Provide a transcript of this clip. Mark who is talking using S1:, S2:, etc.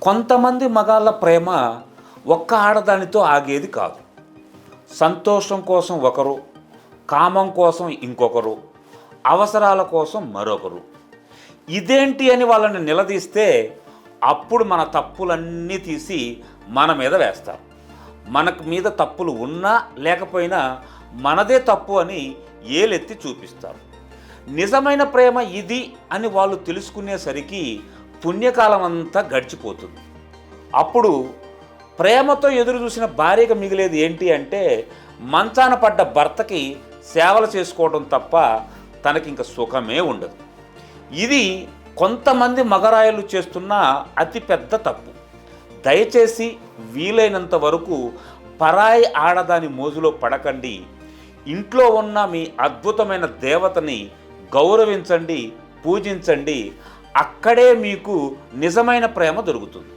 S1: కొంతమంది మగాళ్ళ ప్రేమ ఒక్క ఆడదానితో ఆగేది కాదు. సంతోషం కోసం ఒకరు, కామం కోసం ఇంకొకరు, అవసరాల కోసం మరొకరు. ఇదేంటి అని వాళ్ళని నిలదీస్తే అప్పుడు మన తప్పులన్నీ తీసి మన మీద వేస్తారు. మనకు మీద తప్పులు ఉన్నా లేకపోయినా మనదే తప్పు అని ఏలెత్తి చూపిస్తారు. నిజమైన ప్రేమ ఇది అని వాళ్ళు తెలుసుకునేసరికి పుణ్యకాలం అంతా గడిచిపోతుంది. అప్పుడు ప్రేమతో ఎదురు చూసిన భార్యగా మిగిలేది ఏంటి అంటే మంచాన పడ్డ భర్తకి సేవలు చేసుకోవడం తప్ప తనకింక సుఖమే ఉండదు. ఇది కొంతమంది మగరాయలు చేస్తున్న అతిపెద్ద తప్పు. దయచేసి వీలైనంత వరకు పరాయి ఆడదాని మోజులో పడకండి. ఇంట్లో ఉన్న మీ అద్భుతమైన దేవతని గౌరవించండి, పూజించండి. అక్కడే మీకు నిజమైన ప్రేమ దొరుకుతుంది.